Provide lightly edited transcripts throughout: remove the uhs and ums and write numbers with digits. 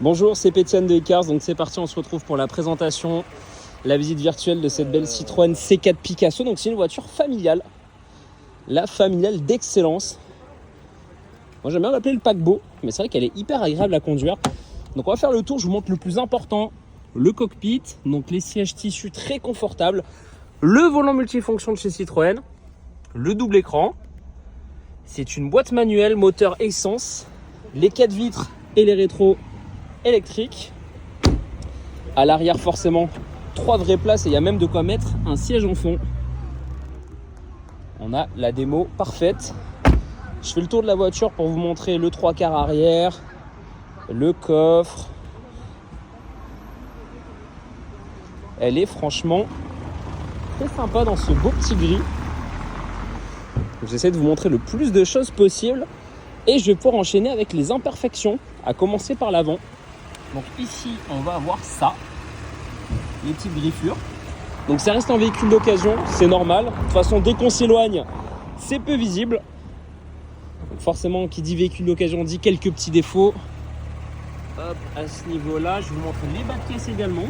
Bonjour, c'est Pétienne de Icars, donc c'est parti, on se retrouve pour la présentation, la visite virtuelle de cette belle Citroën C4 Picasso. Donc c'est une voiture familiale, la familiale d'excellence. Moi j'aime bien l'appeler le paquebot, mais c'est vrai qu'elle est hyper agréable à conduire. Donc on va faire le tour, je vous montre le plus important, le cockpit, donc les sièges tissus très confortables, le volant multifonction de chez Citroën, le double écran. C'est une boîte manuelle, moteur essence, les 4 vitres et les rétros électriques. À l'arrière forcément 3 vraies places et il y a même de quoi mettre un siège en fond. On a la démo parfaite. Je fais le tour de la voiture pour vous montrer le 3/4 arrière, le coffre. Elle est franchement très sympa dans ce beau petit gris. J'essaie de vous montrer le plus de choses possible et je vais pouvoir enchaîner avec les imperfections, à commencer par l'avant. Donc ici on va avoir ça, les petites griffures. Donc ça reste un véhicule d'occasion, c'est normal. De toute façon dès qu'on s'éloigne, c'est peu visible. Donc forcément qui dit véhicule d'occasion dit quelques petits défauts. Hop, à ce niveau-là, je vais vous montrer les bas de caisse également.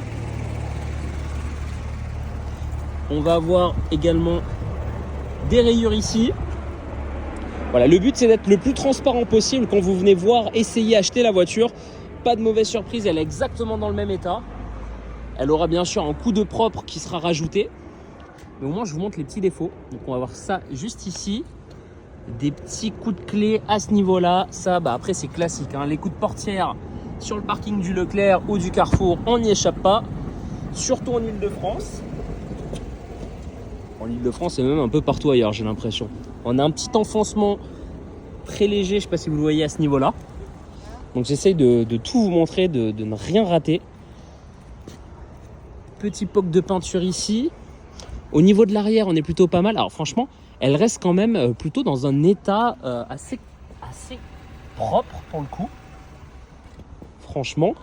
On va avoir également des rayures ici. Voilà, le but c'est d'être le plus transparent possible quand vous venez voir, essayer, acheter la voiture. Pas de mauvaise surprise, elle est exactement dans le même état. Elle aura bien sûr un coup de propre qui sera rajouté. Mais au moins je vous montre les petits défauts. Donc on va voir ça juste ici. Des petits coups de clé à ce niveau-là. Ça, après c'est classique, hein. Les coups de portière sur le parking du Leclerc ou du Carrefour, on n'y échappe pas. Surtout en Ile-de-France. En Ile-de-France et même un peu partout ailleurs, j'ai l'impression. On a un petit enfoncement très léger, je ne sais pas si vous le voyez à ce niveau-là. Donc j'essaye de tout vous montrer, de ne rien rater. Petit poc de peinture ici. Au niveau de l'arrière, on est plutôt pas mal. Alors franchement, elle reste quand même plutôt dans un état assez propre pour le coup. Franchement,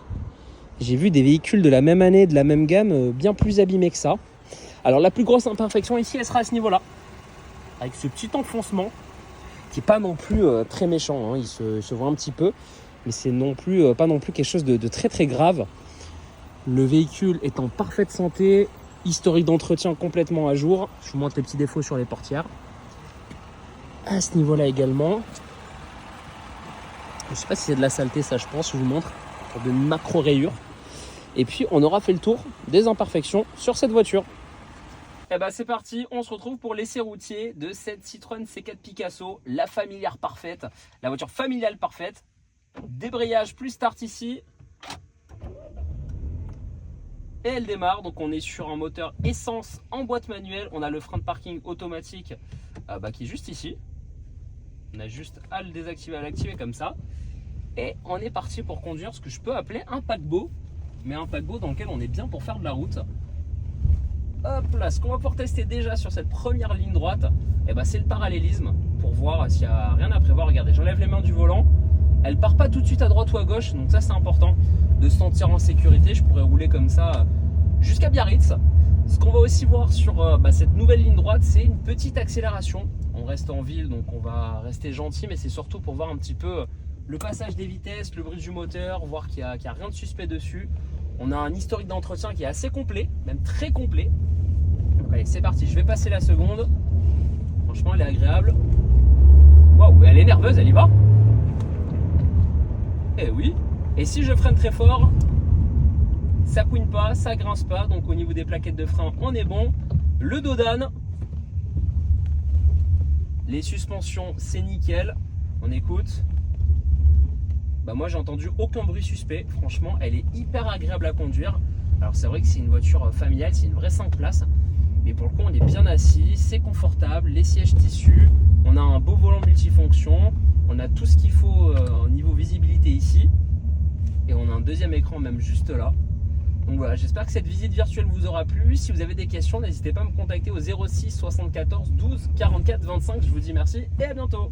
j'ai vu des véhicules de la même année, de la même gamme, bien plus abîmés que ça. Alors la plus grosse imperfection ici, elle sera à ce niveau-là. Avec ce petit enfoncement, qui n'est pas non plus très méchant, hein. Il se voit un petit peu. Mais c'est pas non plus quelque chose de très très grave. Le véhicule est en parfaite santé, historique d'entretien complètement à jour. Je vous montre les petits défauts sur les portières. À ce niveau-là également. Je ne sais pas si c'est de la saleté, ça je pense, je vous montre. Pour de macro rayures. Et puis on aura fait le tour des imperfections sur cette voiture. Et c'est parti, on se retrouve pour l'essai routier de cette Citroën C4 Picasso, la familiale parfaite, la voiture familiale parfaite. Débrayage plus start ici. Et elle démarre, donc on est sur un moteur essence en boîte manuelle. On a le frein de parking automatique qui est juste ici. On a juste à le désactiver, à l'activer comme ça. Et on est parti pour conduire ce que je peux appeler un paquebot. Mais un paquebot dans lequel on est bien pour faire de la route. Hop là, ce qu'on va pouvoir tester déjà sur cette première ligne droite, c'est le parallélisme. Pour voir s'il n'y a rien à prévoir. Regardez, j'enlève les mains du volant. Elle part pas tout de suite à droite ou à gauche, donc ça c'est important de se sentir en sécurité. Je pourrais rouler comme ça jusqu'à Biarritz. Ce qu'on va aussi voir sur cette nouvelle ligne droite, c'est une petite accélération. On reste en ville, donc on va rester gentil, mais c'est surtout pour voir un petit peu le passage des vitesses, le bruit du moteur, voir qu'il n'y a rien de suspect dessus. On a un historique d'entretien qui est assez complet, même très complet. Donc allez, c'est parti, je vais passer la seconde. Franchement, elle est agréable. Waouh, elle est nerveuse, elle y va. Eh oui, et si je freine très fort, ça couine pas, ça grince pas, donc au niveau des plaquettes de frein, on est bon. Le dos d'âne, les suspensions, c'est nickel. On écoute. Moi j'ai entendu aucun bruit suspect, franchement elle est hyper agréable à conduire. Alors c'est vrai que c'est une voiture familiale, c'est une vraie 5 places, mais pour le coup on est bien assis, c'est confortable, les sièges tissus, on a un beau volant multifonction. On a tout ce qu'il faut au niveau visibilité ici. Et on a un deuxième écran même juste là. Donc voilà, j'espère que cette visite virtuelle vous aura plu. Si vous avez des questions, n'hésitez pas à me contacter au 06 74 12 44 25. Je vous dis merci et à bientôt.